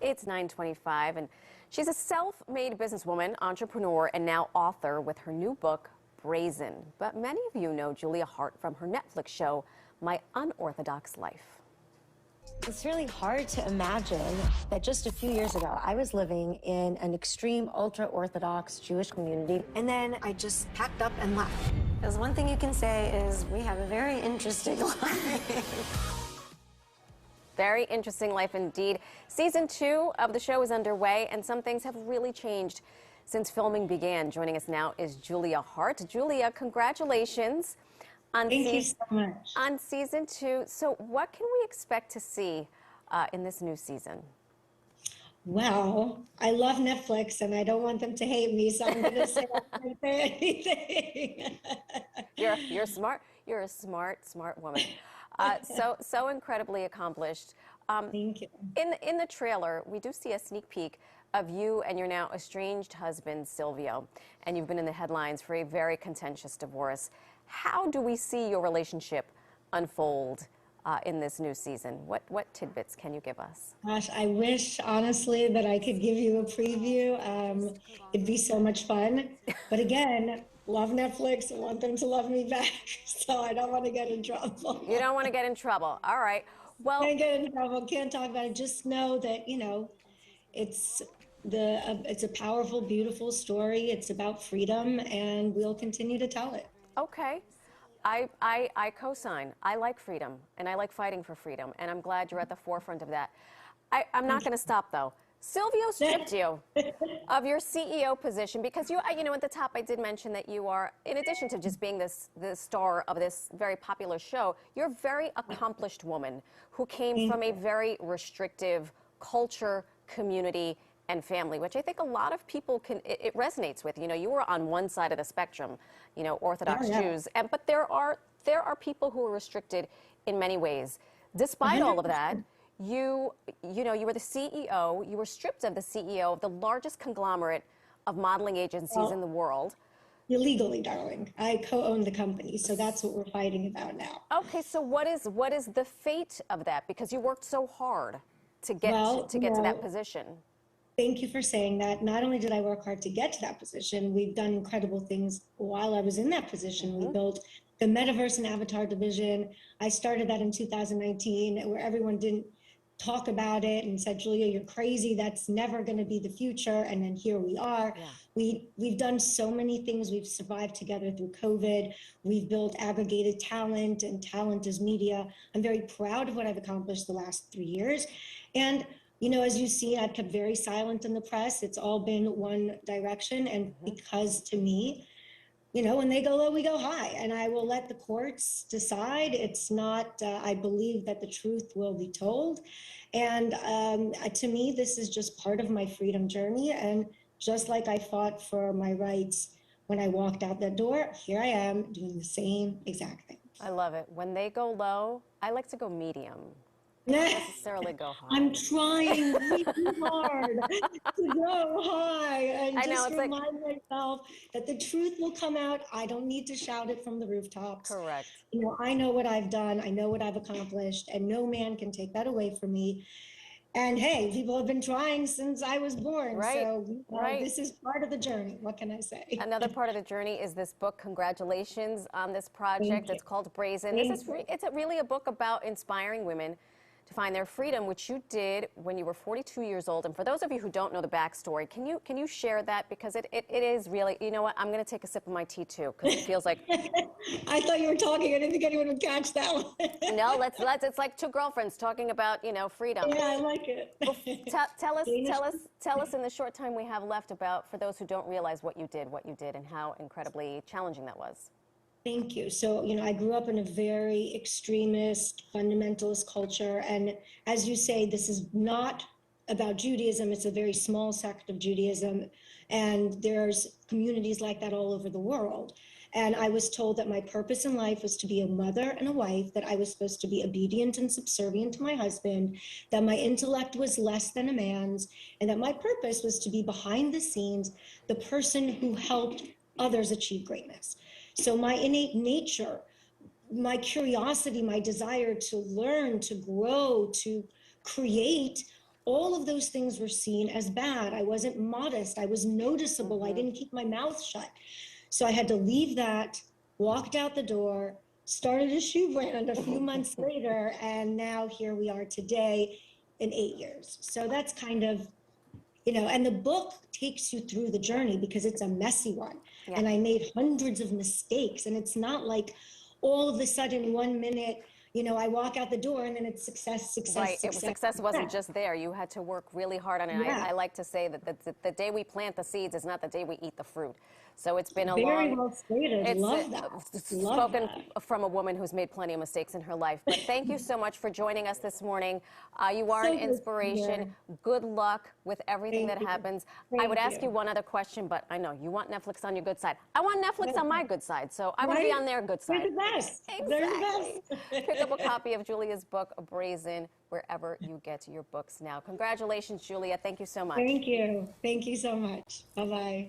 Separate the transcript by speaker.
Speaker 1: It's 9:25, and she's a self-made businesswoman, entrepreneur, and now author with her new book, Brazen. But many of you know Julia Haart from her Netflix show, My Unorthodox Life.
Speaker 2: It's really hard to imagine that just a few years ago, I was living in an extreme ultra-Orthodox Jewish community, and then I just packed up and left. Because one thing you can say is we have a very interesting life.
Speaker 1: Very interesting life indeed. Season 2 of the show is underway, and some things have really changed since filming began. Joining us now is Julia Haart. Julia, congratulations on
Speaker 3: Thank you so much.
Speaker 1: On season 2. So what can we expect to see in this new season?
Speaker 3: Well, I love Netflix, and I don't want them to hate me, so I'm going to say I can't say anything.
Speaker 1: You're smart. You're a smart woman. So incredibly accomplished.
Speaker 3: Thank you.
Speaker 1: In the trailer, we do see a sneak peek of you and your now estranged husband, Silvio, and you've been in the headlines for a very contentious divorce. How do we see your relationship unfold in this new season? What tidbits can you give us?
Speaker 3: Gosh, I wish, honestly, that I could give you a preview. It'd be so much fun. But again, love Netflix. I want them to love me back, so I don't want to get in trouble.
Speaker 1: You don't want to get in trouble. All right. Well,
Speaker 3: Can't get in trouble. Can't talk about it. Just know that, it's it's a powerful, beautiful story. It's about freedom, and we'll continue to tell it.
Speaker 1: okay. I co-sign. I like freedom, and I like fighting for freedom, and I'm glad you're at the forefront of that. I'm not going to stop, though. Silvio stripped you of your CEO position because at the top I did mention that you are, in addition to just being the star of this very popular show, you're a very accomplished woman who came from a very restrictive culture, community, and family, which I think a lot of people it resonates with. You were on one side of the spectrum, Orthodox Jews, but there are people who are restricted in many ways. Despite all of that, you were the CEO. You were stripped of the CEO of the largest conglomerate of modeling agencies in the world.
Speaker 3: Illegally, darling. I co-own the company, so that's what we're fighting about now.
Speaker 1: Okay, so what is the fate of that? Because you worked so hard to get to that position.
Speaker 3: Thank you for saying that. Not only did I work hard to get to that position, we've done incredible things while I was in that position. We built the Metaverse and Avatar division. I started that in 2019, where everyone didn't talk about it and said, Julia, you're crazy. That's never going to be the future. And then here we are. Yeah. We've done so many things. We've survived together through COVID. We've built aggregated talent, and talent is media. I'm very proud of what I've accomplished the last 3 years. And as you see, I've kept very silent in the press. It's all been one direction. And because to me, when they go low, we go high. And I will let the courts decide. It's not, I believe that the truth will be told. And to me, this is just part of my freedom journey. And just like I fought for my rights when I walked out that door, here I am doing the same exact thing.
Speaker 1: I love it. When they go low, I like to go medium. Not necessarily go high.
Speaker 3: I'm trying really hard to go high and just remind myself that the truth will come out. I don't need to shout it from the rooftops.
Speaker 1: Correct.
Speaker 3: I know what I've done. I know what I've accomplished, and no man can take that away from me. And hey, people have been trying since I was born.
Speaker 1: Right.
Speaker 3: So this is part of the journey. What can I say?
Speaker 1: Another part of the journey is this book. Congratulations on this project. It's called Brazen. It's really a book about inspiring women to find their freedom, which you did when you were 42 years old. And for those of you who don't know the backstory, can you share that? Because it is really, you know what, I'm going to take a sip of my tea too, because it feels like...
Speaker 3: I thought you were talking. I didn't think anyone would catch that one.
Speaker 1: No, let's, it's like two girlfriends talking about, freedom.
Speaker 3: Yeah, I like it.
Speaker 1: Tell us in the short time we have left about, for those who don't realize what you did and how incredibly challenging that was.
Speaker 3: Thank you. So, I grew up in a very extremist, fundamentalist culture. And as you say, this is not about Judaism. It's a very small sect of Judaism. And there's communities like that all over the world. And I was told that my purpose in life was to be a mother and a wife, that I was supposed to be obedient and subservient to my husband, that my intellect was less than a man's, and that my purpose was to be behind the scenes, the person who helped others achieve greatness. So my innate nature, my curiosity, my desire to learn, to grow, to create all of those things were seen as bad. I wasn't modest. I was noticeable. I didn't keep my mouth shut. So I had to leave that, walked out the door, started a shoe brand a few months later, and now here we are today in 8 years. So that's kind of, you know, and the book takes you through the journey because it's a messy one.
Speaker 1: Yeah.
Speaker 3: And I made hundreds of mistakes. And it's not like all of a sudden, 1 minute, you know, I walk out the door and then it's success, success,
Speaker 1: Right.
Speaker 3: success.
Speaker 1: Success wasn't just there. You had to work really hard on it.
Speaker 3: Yeah.
Speaker 1: I like to say that the day we plant the seeds is not the day we eat the fruit. So it's been a
Speaker 3: Very
Speaker 1: long...
Speaker 3: well stated.
Speaker 1: It's
Speaker 3: Love that. Love
Speaker 1: spoken
Speaker 3: that.
Speaker 1: from a woman who's made plenty of mistakes in her life. But thank you so much for joining us this morning. You are
Speaker 3: So
Speaker 1: an
Speaker 3: good to
Speaker 1: inspiration.
Speaker 3: hear.
Speaker 1: Good luck with everything
Speaker 3: Thank
Speaker 1: that
Speaker 3: you.
Speaker 1: happens. I
Speaker 3: Thank
Speaker 1: would ask
Speaker 3: you.
Speaker 1: you one other question, but I know you want Netflix on your good side. I want Netflix on my good side, so I want to be
Speaker 3: Right?
Speaker 1: on their good
Speaker 3: They're
Speaker 1: side.
Speaker 3: the best.
Speaker 1: Exactly.
Speaker 3: They're the best.
Speaker 1: Pick up a copy of Julia's book, Brazen, wherever you get your books now. Congratulations, Julia. Thank you so much.
Speaker 3: Thank you. Thank you so much. Bye-bye.